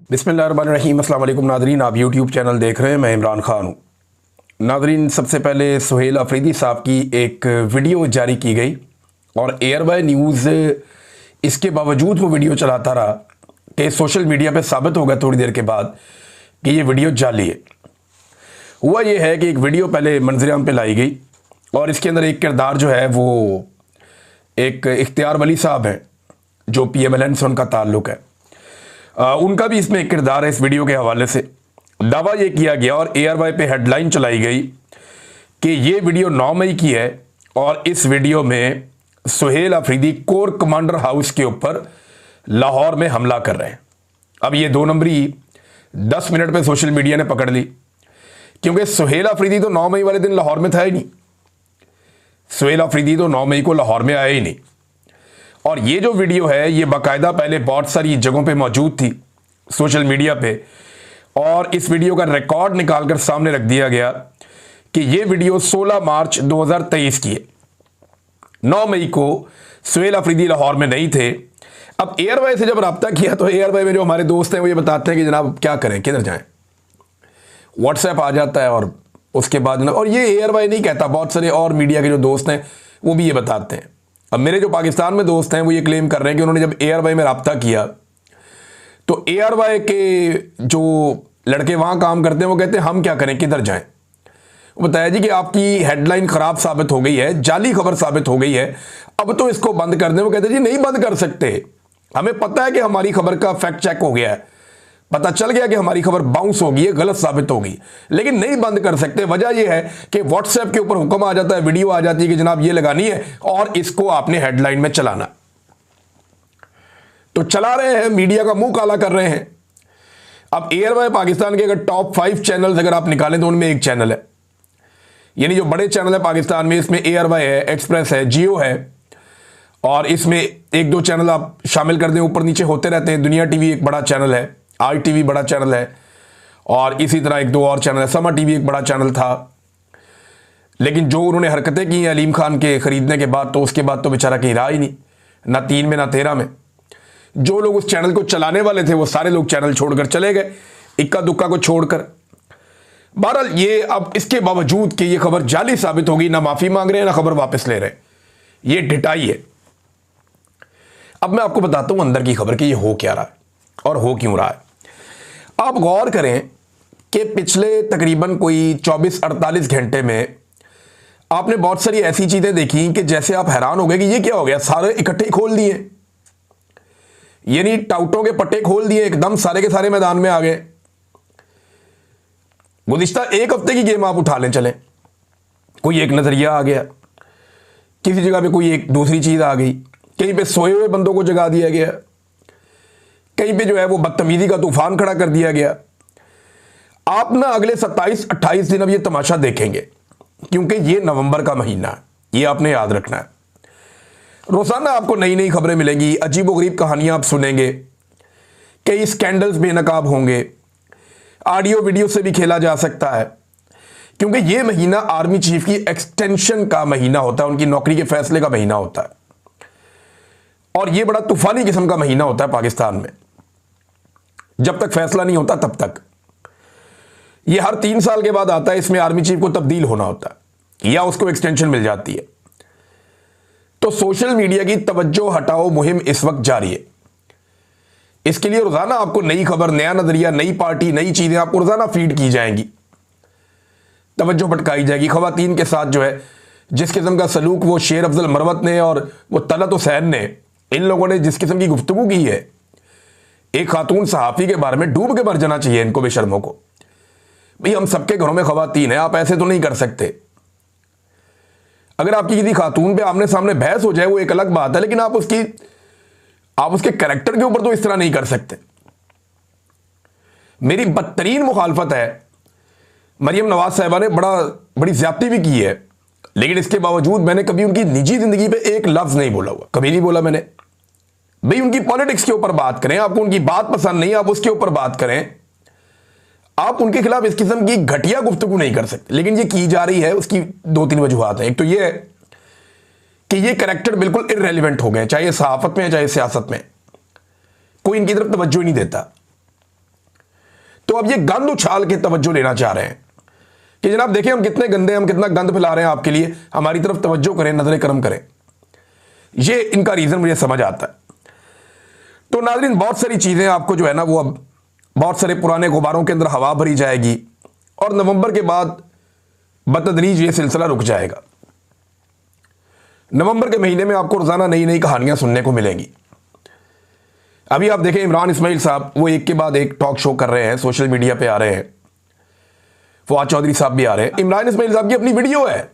बिस्मिल्लाहिर्रहमानिर्रहीम। अस्सलाम वालेकुम नाज़रीन, आप यूट्यूब चैनल देख रहे हैं, मैं इमरान खान हूँ। नाज़रीन, सबसे पहले सुहेल अफरीदी साहब की एक वीडियो जारी की गई और एयरवाई न्यूज़ इसके बावजूद वो वीडियो चलाता रहा कि सोशल मीडिया पे साबित हो गया थोड़ी देर के बाद कि ये वीडियो जाली है। हुआ ये है कि एक वीडियो पहले मंजर-ए-आम पे लाई गई और इसके अंदर एक किरदार जो है वो एक इख्तियार वली साहब हैं जो PMLN से उनका ताल्लुक़ है। उनका भी इसमें एक किरदार है। इस वीडियो के हवाले से दावा ये किया गया और एयरवाई पे हेडलाइन चलाई गई कि ये वीडियो 9 मई की है और इस वीडियो में Suhail Afridi core commander house के ऊपर लाहौर में हमला कर रहे हैं। अब ये 2 नंबरी 10 मिनट पे सोशल मीडिया ने पकड़ ली, क्योंकि सुहेल अफरीदी तो 9 मई वाले दिन लाहौर में था ही नहीं। सुहेल अफरीदी तो 9 मई को लाहौर में आया ही नहीं। और ये जो वीडियो है ये बाकायदा पहले बहुत सारी जगहों पे मौजूद थी सोशल मीडिया पे, और इस वीडियो का रिकॉर्ड निकालकर सामने रख दिया गया कि ये वीडियो 16 मार्च 2023 की है। 9 मई को सुहेल अफरीदी लाहौर में नहीं थे। अब एयरवाई से जब रब्ता किया तो एयरवाई में जो हमारे दोस्त हैं वो ये बताते हैं कि जनाब क्या करें, किधर जाएं। व्हाट्सएप आ जाता है और उसके बाद जनाब, और ये एयरवाई नहीं कहता, बहुत सारे और मीडिया के जो दोस्त हैं वो भी ये बताते हैं। अब मेरे जो पाकिस्तान में दोस्त हैं वो ये क्लेम कर रहे हैं कि उन्होंने जब एयरवाई में रब्ता किया तो एयरवाई के जो लड़के वहाँ काम करते हैं वो कहते हैं हम क्या करें, किधर जाएं। वो बताया जी कि आपकी हेडलाइन ख़राब साबित हो गई है, जाली खबर साबित हो गई है, अब तो इसको बंद कर दें। वो कहते हैं जी नहीं बंद कर सकते, हमें पता है कि हमारी खबर का फैक्ट चेक हो गया है, पता चल गया कि हमारी खबर बाउंस होगी है, गलत साबित होगी, लेकिन नहीं बंद कर सकते। वजह यह है कि व्हाट्सएप के ऊपर हुक्म आ जाता है, वीडियो आ जाती है कि जनाब ये लगानी है और इसको आपने हेडलाइन में चलाना। तो चला रहे हैं, मीडिया का मुंह काला कर रहे हैं। अब एयरवाई पाकिस्तान के अगर टॉप 5 चैनल्स अगर आप निकालें तो उनमें एक चैनल है, यानी जो बड़े चैनल है पाकिस्तान में, इसमें एयरवाई है, एक्सप्रेस है, जियो है, और इसमें 1-2 चैनल आप शामिल कर दें, ऊपर नीचे होते रहते हैं। दुनिया टीवी एक बड़ा चैनल है, ITV बड़ा चैनल है, और इसी तरह 1-2 और चैनल है। समा टीवी एक बड़ा चैनल था, लेकिन जो उन्होंने हरकतें की हैं अलीम खान के खरीदने के बाद, तो उसके बाद तो बेचारा कहीं रहा ही नहीं, ना 3 में ना 13 में। जो लोग उस चैनल को चलाने वाले थे वो सारे लोग चैनल छोड़कर चले गए, इक्का दुक्का को छोड़कर। बहरहाल ये अब इसके बावजूद कि ये खबर जाली साबित होगी, ना माफी मांग रहे हैं ना खबर वापस ले रहे हैं, ये ढिठाई है। अब मैं आपको बताता हूं अंदर की खबर कि ये हो क्या रहा है और हो क्यों रहा है। आप गौर करें कि पिछले तकरीबन कोई 24-48 घंटे में आपने बहुत सारी ऐसी चीजें देखी कि जैसे आप हैरान हो गए कि ये क्या हो गया, सारे इकट्ठे खोल दिए, यानी टाउटों के पट्टे खोल दिए, एकदम सारे के सारे मैदान में आ गए। गुज़िश्ता 1 हफ्ते की गेम आप उठा लें, चलें, कोई एक नजरिया आ गया, किसी जगह पे कोई एक दूसरी चीज आ गई, कहीं पे सोए हुए बंदों को जगा दिया गया, कहीं पे जो है वो बदतमीजी का तूफान खड़ा कर दिया गया। आप ना अगले 27-28 दिन अब ये तमाशा देखेंगे, क्योंकि ये नवंबर का महीना है, ये आपने याद रखना है। रोजाना आपको नई नई खबरें मिलेंगी, अजीबोगरीब कहानियां आप सुनेंगे, कई स्कैंडल्स बेनकाब होंगे, ऑडियो वीडियो से भी खेला जा सकता है, क्योंकि ये महीना आर्मी चीफ की एक्सटेंशन का महीना होता है, उनकी नौकरी के फैसले का महीना होता है, और ये बड़ा तूफानी किस्म का महीना होता है पाकिस्तान में। जब तक फैसला नहीं होता तब तक ये हर 3 साल के बाद आता है, इसमें आर्मी चीफ को तब्दील होना होता है या उसको एक्सटेंशन मिल जाती है। तो सोशल मीडिया की तवज्जो हटाओ मुहिम इस वक्त जारी है। इसके लिए रोजाना आपको नई खबर, नया नजरिया, नई पार्टी, नई चीजें आपको रोजाना फीड की जाएंगी, तवज्जो भटकाई जाएगी। खवातीन के साथ जो है जिस किस्म का सलूक वो शेर अफजल मरवत ने और वो तलत हुसैन ने, इन लोगों ने जिस किस्म की गुफ्तगू की है, एक खातून सहाफी के बारे में डूब के मर जाना चाहिए इनको, बेशर्मों को। भाई हम सबके घरों में खवातीन है, आप ऐसे तो नहीं कर सकते। अगर आपकी किसी खातून पे आमने सामने बहस हो जाए वो एक अलग बात है, लेकिन आप उसके कैरेक्टर के ऊपर तो इस तरह नहीं कर सकते। मेरी बदतरीन मुखालफत है, मरियम नवाज साहिबा ने बड़ी ज्यादती भी की है, लेकिन इसके बावजूद मैंने कभी उनकी निजी जिंदगी पे एक लफ्ज नहीं बोला हुआ, कभी नहीं बोला मैंने। भाई उनकी पॉलिटिक्स के ऊपर बात करें, आपको उनकी बात पसंद नहीं, आप उसके ऊपर बात करें, आप उनके खिलाफ इस किस्म की घटिया गुफ्तगू नहीं कर सकते। लेकिन ये की जा रही है, उसकी 2-3 वजूहात हैं। एक तो ये है कि ये कैरेक्टर बिल्कुल इररेलेवेंट हो गए, चाहे सहाफत में चाहे सियासत में, कोई इनकी तरफ तवज्जो ही नहीं देता। तो अब ये गंद उछाल के तवज्जो लेना चाह रहे हैं कि जनाब देखिए हम कितने गंदे, हम कितना गंद फैला रहे हैं आपके लिए, हमारी तरफ तवज्जो करें, नजर करम करें। ये इनका रीजन मुझे समझ आता है। तो नाज़रीन, बहुत सारी चीजें आपको जो है ना वो अब बहुत सारे पुराने गुब्बारों के अंदर हवा भरी जाएगी और नवंबर के बाद बतदरीज ये सिलसिला रुक जाएगा। नवंबर के महीने में आपको रोजाना नई नई कहानियां सुनने को मिलेंगी। अभी आप देखें इमरान इस्माइल साहब वो एक के बाद एक टॉक शो कर रहे हैं, सोशल मीडिया पे आ रहे हैं, फवाद चौधरी साहब भी आ रहे हैं। इमरान इस्माइल साहब की अपनी वीडियो है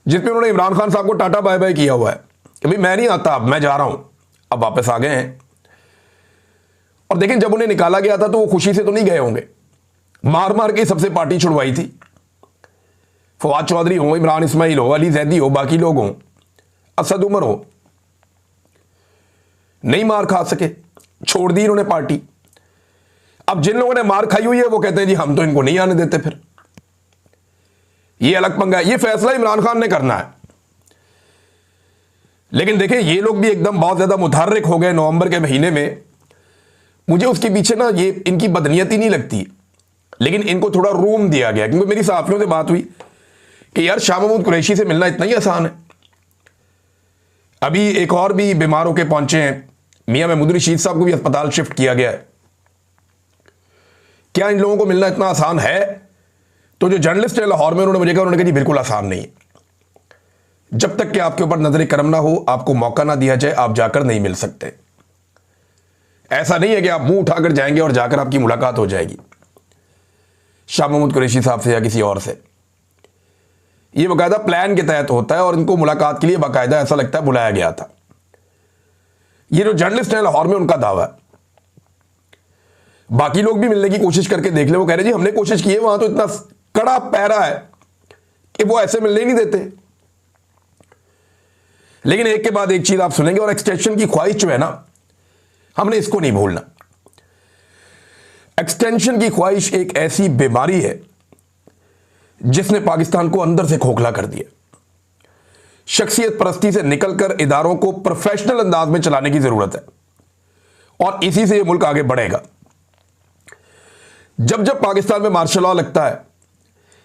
जिसमें उन्होंने इमरान खान साहब को टाटा बाय बाय किया हुआ है कि भाई मैं नहीं आता, अब मैं जा रहा हूं। अब वापस आ गए हैं। और देखें जब उन्हें निकाला गया था तो वो खुशी से तो नहीं गए होंगे, मार मार के सबसे पार्टी छुड़वाई थी। फवाद चौधरी हो, इमरान इस्माइल हो, अली जैदी हो, बाकी लोग हों, असद उमर हो, नहीं मार खा सके, छोड़ दी इन्होंने पार्टी। अब जिन लोगों ने मार खाई हुई है वो कहते हैं जी हम तो इनको नहीं आने देते। फिर ये अलग पंगा है, ये फैसला इमरान खान ने करना है। लेकिन देखें ये लोग भी एकदम बहुत ज्यादा मुतहर्रिक हो गए नवंबर के महीने में। मुझे उसके पीछे ना ये इनकी बदनीयत ही नहीं लगती, लेकिन इनको थोड़ा रूम दिया गया। क्योंकि मेरी सहाफियों से बात हुई कि यार शाह महमूद कुरैशी से मिलना इतना ही आसान है। अभी एक और भी बीमार होकर पहुंचे हैं, मियां महमूद रशीद साहब को भी अस्पताल शिफ्ट किया गया है। क्या इन लोगों को मिलना इतना आसान है? तो जो जर्नलिस्ट है लाहौर में उन्होंने मुझे कहा, उन्होंने कहा जी बिल्कुल आसान नहीं है। जब तक कि आपके ऊपर नजर करम ना हो, आपको मौका ना दिया जाए, आप जाकर नहीं मिल सकते। ऐसा नहीं है कि आप मुंह उठाकर जाएंगे और जाकर आपकी मुलाकात हो जाएगी शाह महमूद कुरैशी साहब से या किसी और से। यह बाकायदा प्लान के तहत होता है और इनको मुलाकात के लिए बाकायदा ऐसा लगता है बुलाया गया था। ये जो जर्नलिस्ट है लाहौर में उनका दावा है। बाकी लोग भी मिलने की कोशिश करके देख ले, वो कह रहे जी हमने कोशिश की है, वहां तो इतना कड़ा पैरा है कि वो ऐसे मिलने ही नहीं देते। लेकिन एक के बाद एक चीज आप सुनेंगे। और एक्सटेंशन की ख्वाहिश जो है ना, हमने इसको नहीं भूलना। एक्सटेंशन की ख्वाहिश एक ऐसी बीमारी है जिसने पाकिस्तान को अंदर से खोखला कर दिया। शख्सियत परस्ती से निकलकर इदारों को प्रोफेशनल अंदाज में चलाने की जरूरत है और इसी से यह मुल्क आगे बढ़ेगा। जब जब पाकिस्तान में मार्शल लॉ लगता है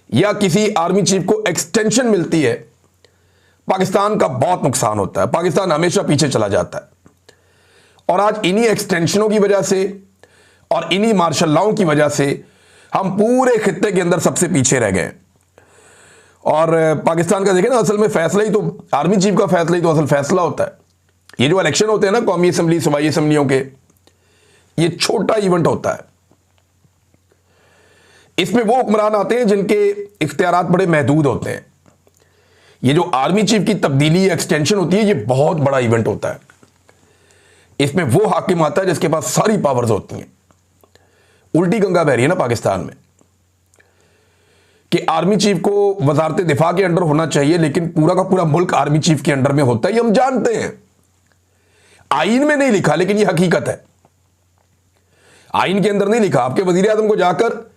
या किसी आर्मी चीफ को एक्सटेंशन मिलती है, पाकिस्तान का बहुत नुकसान होता है। पाकिस्तान हमेशा पीछे चला जाता है। और आज इन्हीं एक्सटेंशनों की वजह से और इन्हीं मार्शल लॉ की वजह से हम पूरे खित्ते के अंदर सबसे पीछे रह गए। और पाकिस्तान का देखें ना, असल में फैसला ही तो आर्मी चीफ का फैसला ही तो असल फैसला होता है। ये जो इलेक्शन होते हैं ना कौमी असम्बली, सूबाई असम्बलियों के, ये छोटा इवेंट होता है। इसमें वो हुक्मरान आते हैं जिनके इख्तियारात बड़े महदूद होते हैं। ये जो आर्मी चीफ की तब्दीली एक्सटेंशन होती है, ये बहुत बड़ा इवेंट होता है। इसमें वो हाकिम आता है जिसके पास सारी पावर्स होती हैं। उल्टी गंगा बह रही है ना पाकिस्तान में कि आर्मी चीफ को वजारत दिफा के अंडर होना चाहिए, लेकिन पूरा का पूरा मुल्क आर्मी चीफ के अंडर में होता है। ये हम जानते हैं, आईन में नहीं लिखा, लेकिन ये हकीकत है। आईन के अंदर नहीं लिखा। आपके वजीर आजम को जाकर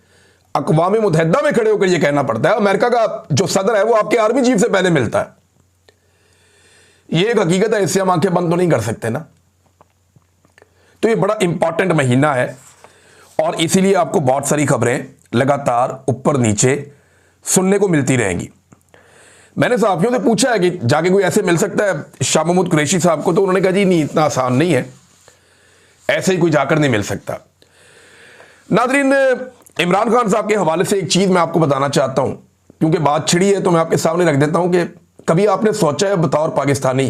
अक़वाम मुत्तहिदा में खड़े होकर यह कहना पड़ता है। अमेरिका का जो सदर है वो आपके आर्मी चीफ से पहले मिलता है। यह एक हकीकत है, इससे हम आंखें बंद तो नहीं कर सकते ना। तो ये बड़ा इंपॉर्टेंट महीना है और इसीलिए आपको बहुत सारी खबरें लगातार ऊपर नीचे सुनने को मिलती रहेंगी। मैंने साथियों से पूछा है कि जाके कोई ऐसे मिल सकता है शाह महमूद कुरैशी साहब को, तो उन्होंने कहा जी नहीं, इतना आसान नहीं है, ऐसे ही कोई जाकर नहीं मिल सकता। नाज़रीन, इमरान खान साहब के हवाले से एक चीज़ मैं आपको बताना चाहता हूं, क्योंकि बात छिड़ी है तो मैं आपके सामने रख देता हूं कि कभी आपने सोचा है बतौर पाकिस्तानी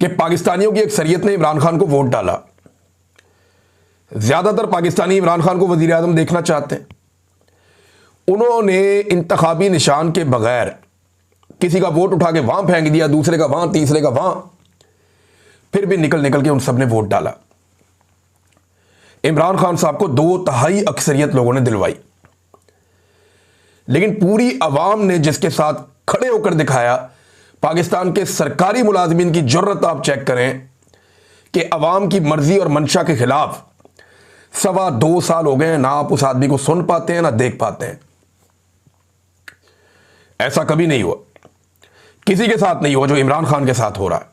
कि पाकिस्तानियों की अक्सरियत ने इमरान खान को वोट डाला। ज़्यादातर पाकिस्तानी इमरान खान को वज़ीर आज़म देखना चाहते हैं। उन्होंने इंतखाबी निशान के बगैर किसी का वोट उठा के वहां फेंक दिया, दूसरे का वहां, तीसरे का वहां, फिर भी निकल निकल के उन सब ने वोट डाला। इमरान खान साहब को 2/3 अक्सरियत लोगों ने दिलवाई। लेकिन पूरी अवाम ने जिसके साथ खड़े होकर दिखाया, पाकिस्तान के सरकारी मुलाजमीन की जुर्रत आप चेक करें कि अवाम की मर्जी और मंशा के खिलाफ 2.25 साल हो गए हैं, ना आप उस आदमी को सुन पाते हैं ना देख पाते हैं। ऐसा कभी नहीं हुआ, किसी के साथ नहीं हुआ जो इमरान खान के साथ हो रहा है।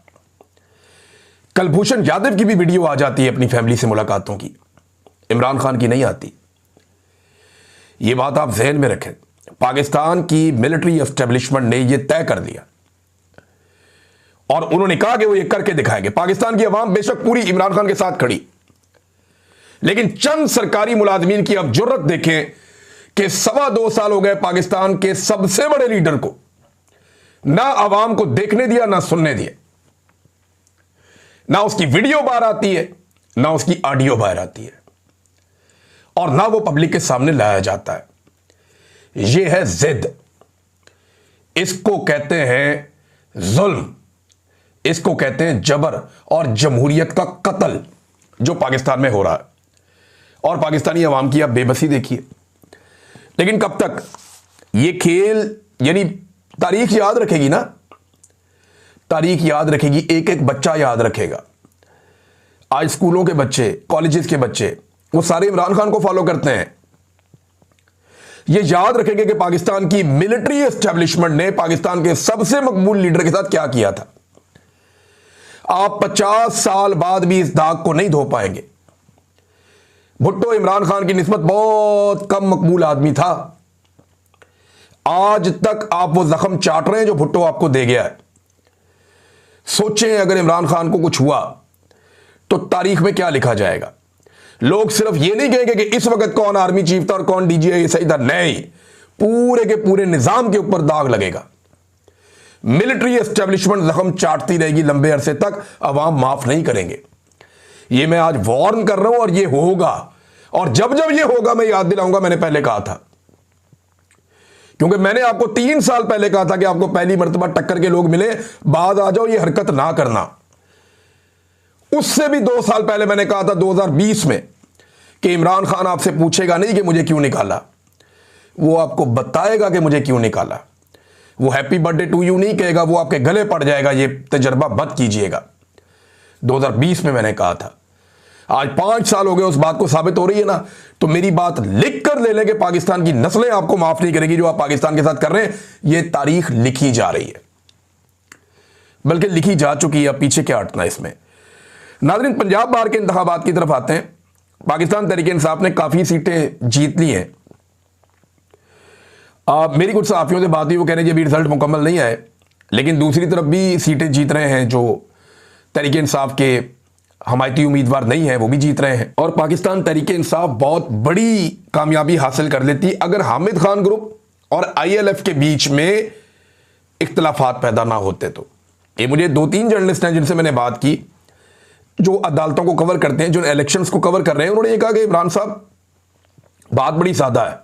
कलभूषण यादव की भी वीडियो आ जाती है अपनी फैमिली से मुलाकातों की, इमरान खान की नहीं आती। ये बात आप जहन में रखें। पाकिस्तान की मिलिट्री एस्टेब्लिशमेंट ने यह तय कर दिया और उन्होंने कहा कि वो ये करके दिखाएंगे। पाकिस्तान की अवाम बेशक पूरी इमरान खान के साथ खड़ी, लेकिन चंद सरकारी मुलाजमीन की अब जुर्रत देखें कि 2.25 साल हो गए पाकिस्तान के सबसे बड़े लीडर को ना अवाम को देखने दिया, ना सुनने दिया। ना उसकी वीडियो बाहर आती है, ना उसकी ऑडियो बाहर आती है, और ना वो पब्लिक के सामने लाया जाता है। यह है जिद। इसको कहते हैं जुल्म, इसको कहते हैं जबर और जमहूरियत का कत्ल जो पाकिस्तान में हो रहा है। और पाकिस्तानी अवाम की आप बेबसी देखिए। लेकिन कब तक ये खेल, यानी तारीख याद रखेगी ना, तारीख याद रखेगी, एक एक बच्चा याद रखेगा। आज स्कूलों के बच्चे, कॉलेजेस के बच्चे, वो सारे इमरान खान को फॉलो करते हैं। ये याद रखेंगे कि पाकिस्तान की मिलिट्री एस्टेब्लिशमेंट ने पाकिस्तान के सबसे मकबूल लीडर के साथ क्या किया था। आप 50 साल बाद भी इस दाग को नहीं धो पाएंगे। भुट्टो इमरान खान की निस्बत बहुत कम मकबूल आदमी था। आज तक आप वो जख्म चाट रहे हैं जो भुट्टो आपको दे गया है। सोचें अगर इमरान खान को कुछ हुआ तो तारीख में क्या लिखा जाएगा। लोग सिर्फ ये नहीं कहेंगे कि इस वक्त कौन आर्मी चीफ था और कौन डीजीआई सही था, नहीं, पूरे के पूरे निजाम के ऊपर दाग लगेगा। मिलिट्री एस्टेब्लिशमेंट जख्म चाटती रहेगी लंबे अरसे तक, अवाम माफ नहीं करेंगे। ये मैं आज वार्न कर रहा हूं और ये होगा। और जब जब ये होगा मैं याद दिलाऊंगा, मैंने पहले कहा था, क्योंकि मैंने आपको 3 साल पहले कहा था कि आपको पहली मर्तबा टक्कर के लोग मिले, बाद आ जाओ, ये हरकत ना करना। उससे भी 2 साल पहले मैंने कहा था 2020 में कि इमरान खान आपसे पूछेगा नहीं कि मुझे क्यों निकाला, वो आपको बताएगा कि मुझे क्यों निकाला। वो हैप्पी बर्थडे टू यू नहीं कहेगा, वो आपके गले पड़ जाएगा। ये तजर्बा मत कीजिएगा। 2020 में मैंने कहा था। आज 5 साल हो गए, उस बात को साबित हो रही है ना। तो मेरी बात लिख कर ले लें कि पाकिस्तान की नस्लें आपको माफ नहीं करेगी। जो आप पाकिस्तान के साथ कर रहे हैं, ये तारीख लिखी जा रही है, बल्कि लिखी जा चुकी है। अब पीछे क्या हटना इसमें। नाज़रीन, पंजाब बार के इंतखाबात की तरफ आते हैं। पाकिस्तान तहरीक-ए-इंसाफ ने काफी सीटें जीत ली हैं। मेरी कुछ सहाफियों से बात हुई, वो कह रहे हैं अभी रिजल्ट मुकम्मल नहीं आए, लेकिन दूसरी तरफ भी सीटें जीत रहे हैं जो तहरीक-ए-इंसाफ के हमायती उम्मीदवार नहीं है, वो भी जीत रहे हैं। और पाकिस्तान तहरीक-ए-इंसाफ बहुत बड़ी कामयाबी हासिल कर लेती अगर हामिद खान ग्रुप और ILF के बीच में इख्तलाफात पैदा ना होते। तो ये मुझे 2-3 जर्नलिस्ट हैं जिनसे मैंने बात की, जो अदालतों को कवर करते हैं, जो इलेक्शंस को कवर कर रहे हैं, उन्होंने ये कहा कि इमरान साहब, बात बड़ी सादा है।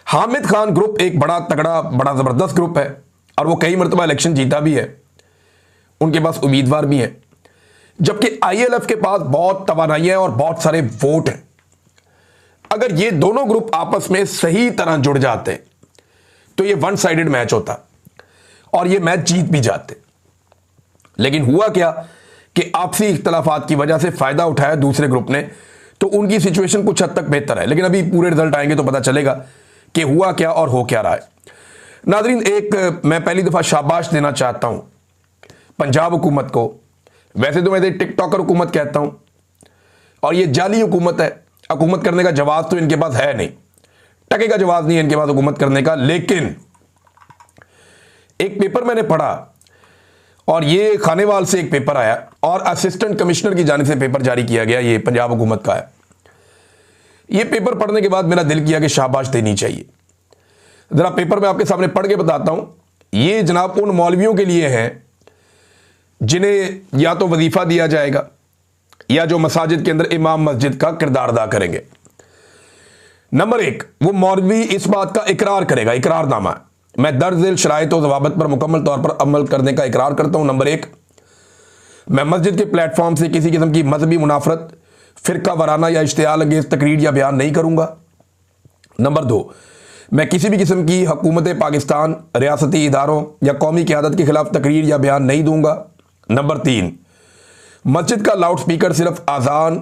हामिद खान ग्रुप एक बड़ा तगड़ा, बड़ा जबरदस्त ग्रुप है और वो कई मरतबा इलेक्शन जीता भी है, उनके पास उम्मीदवार भी हैं, जबकि ILF के पास बहुत तवानाइयां और बहुत सारे वोट हैं। अगर ये दोनों ग्रुप आपस में सही तरह जुड़ जाते तो ये 1 साइडेड मैच होता और ये मैच जीत भी जाते। लेकिन हुआ क्या कि आपसी इख्तलाफात की वजह से फायदा उठाया दूसरे ग्रुप ने, तो उनकी सिचुएशन कुछ हद तक बेहतर है। लेकिन अभी पूरे रिजल्ट आएंगे तो पता चलेगा कि हुआ क्या और हो क्या रहा है। नाज़रीन, एक मैं पहली दफा शाबाश देना चाहता हूं पंजाब हुकूमत को। वैसे तो मैं इसे टिकटॉकर हुकूमत कहता हूं और ये जाली हुकूमत है। हुकूमत करने का जवाब तो इनके पास है नहीं, टके का जवाब नहीं है इनके पास हुकूमत करने का। लेकिन एक पेपर मैंने पढ़ा और ये खानेवाल से एक पेपर आया और असिस्टेंट कमिश्नर की जानिब से पेपर जारी किया गया, ये पंजाब हुकूमत का है। ये पेपर पढ़ने के बाद मेरा दिल किया कि शाबाश देनी चाहिए। जरा पेपर मैं आपके सामने पढ़ के बताता हूं। ये जनाब उन मौलवियों के लिए है जिन्हें या तो वजीफा दिया जाएगा या जो मसाजिद के अंदर इमाम मस्जिद का किरदार अदा करेंगे। नंबर 1, वो मौलवी इस बात का इकरार करेगा, इकरारनामा, मैं दर्ज झेल शराइत और ज़वाबित पर मुकम्मल तौर पर अमल करने का इकरार करता हूं। नंबर 1, मैं मस्जिद के प्लेटफॉर्म से किसी किस्म की मजहबी मुनाफरत, फिरका वाराना या इश्तियाल अंगेज तकरीर या बयान नहीं करूंगा। नंबर 2, मैं किसी भी किस्म की हुकूमत पाकिस्तान, रियासती इदारों या कौमी क़यादत के खिलाफ तकरीर या बयान नहीं दूंगा। नंबर 3, मस्जिद का लाउड स्पीकर सिर्फ आज़ान,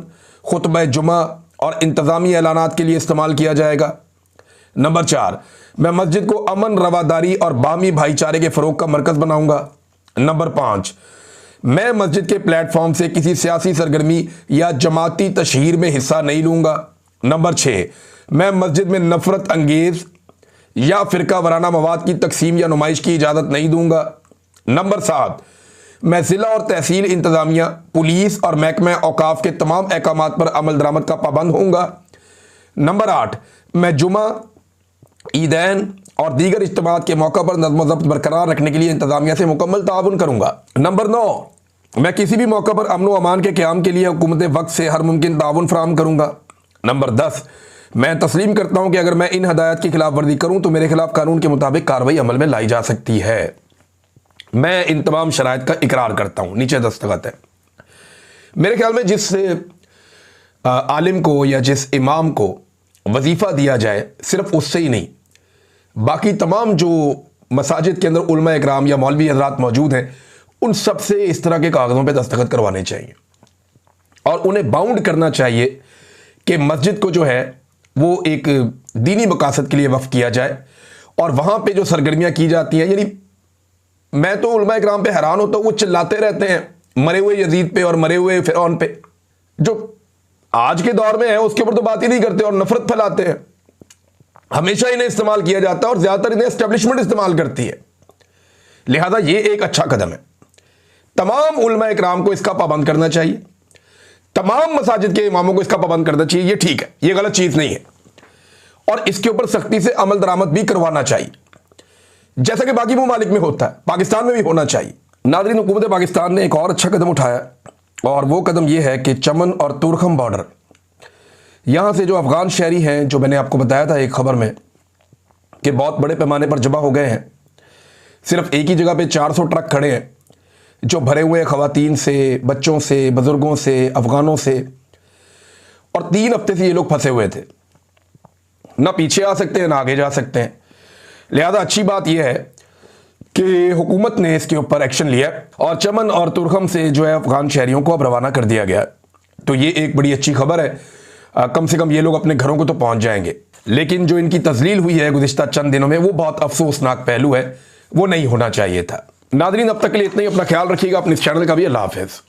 खुतबा जुमा और इंतज़ामी ऐलानात के लिए इस्तेमाल किया जाएगा। नंबर 4, मैं मस्जिद को अमन, रवादारी और बामी भाईचारे के फ़रोग का मरकज़ बनाऊंगा। नंबर 5, मैं मस्जिद के प्लेटफॉर्म से किसी सियासी सरगर्मी या जमाती तशहीर में हिस्सा नहीं लूँगा। नंबर 6, मैं मस्जिद में नफरत अंगेज या फिरका वराना मवाद की तकसीम या नुमाइश की इजाज़त नहीं दूंगा। नंबर 7, मैं ज़िला और तहसील इंतज़ामिया, पुलिस और महकमा औकाफ के तमाम अहकामात पर अमल दरामद का पाबंद होऊंगा। नंबर 8, मैं जुमा, ईदैन और दीगर इज्तिमात के मौका पर नज़्म व ज़ब्त बरकरार रखने के लिए इंतज़ामिया से मुकम्मल ताउन करूँगा। नंबर 9, मैं किसी भी मौका पर अमन व अमान के क़याम के लिए हुकूमत वक्त से हर मुमकिन ताउन फराहम करूँगा। नंबर 10, मैं तस्लीम करता हूँ कि अगर मैं इन हदायत की खिलाफ वर्जी करूँ तो मेरे खिलाफ कानून के मुताबिक कार्रवाई अमल में लाई जा सकती है। मैं इन तमाम शराइत का इकरार करता हूँ। नीचे दस्तखत है। मेरे ख्याल में जिस आलिम को या जिस इमाम को वजीफ़ा दिया जाए, सिर्फ उससे ही नहीं, बाकी तमाम जो मसाजिद के अंदर उलमा इकराम या मौलवी हज़रात मौजूद हैं, उन सब से इस तरह के कागज़ों पे दस्तखत करवाने चाहिए और उन्हें बाउंड करना चाहिए कि मस्जिद को जो है वो एक दीनी मकासद के लिए वक्फ किया जाए और वहाँ पे जो सरगर्मियाँ की जाती हैं, यानी मैं तो उलमा इकराम पे हैरान होता हूँ, वो चिल्लाते रहते हैं मरे हुए यजीद पे और मरे हुए फिरौन पे, जो आज के दौर में है उसके ऊपर तो बात ही नहीं करते और नफरत फैलाते हैं। हमेशा इन्हें इस्तेमाल किया जाता है और ज़्यादातर इन्हें एस्टेब्लिशमेंट इस्तेमाल करती है। लिहाजा ये एक अच्छा कदम है। तमाम उलमा इकराम को इसका पाबंद करना चाहिए, तमाम मसाजिद के इमामों को इसका पाबंद करना चाहिए। ये ठीक है, ये गलत चीज़ नहीं है और इसके ऊपर सख्ती से अमल दरामद भी करवाना चाहिए, जैसा कि बाकी ममालिक में होता है, पाकिस्तान में भी होना चाहिए। नाज़रीन, हुकूमत पाकिस्तान ने एक और अच्छा कदम उठाया और वो कदम ये है कि चमन और तुरखम बॉर्डर, यहाँ से जो अफ़गान शहरी हैं, जो मैंने आपको बताया था एक ख़बर में कि बहुत बड़े पैमाने पर जमा हो गए हैं, सिर्फ एक ही जगह पे 400 ट्रक खड़े हैं जो भरे हुए ख़वातीन से, बच्चों से, बुज़ुर्गों से, अफ़गानों से, और 3 हफ्ते से ये लोग फंसे हुए थे, ना पीछे आ सकते हैं ना आगे जा सकते हैं। लिहाजा अच्छी बात यह है कि हुकूमत ने इसके ऊपर एक्शन लिया और चमन और तुरखम से जो है अफ़गान शहरियों को अब रवाना कर दिया गया। तो ये एक बड़ी अच्छी खबर है, कम से कम ये लोग अपने घरों को तो पहुँच जाएंगे। लेकिन जो इनकी तजलील हुई है गुज़िश्ता चंद दिनों में, वो बहुत अफसोसनाक पहलू है, वो नहीं होना चाहिए था। नाज़रीन, अब तक के लिए इतना ही। अपना ख्याल रखिएगा, अपने इस चैनल का भी। अल्लाह हाफ़िज़।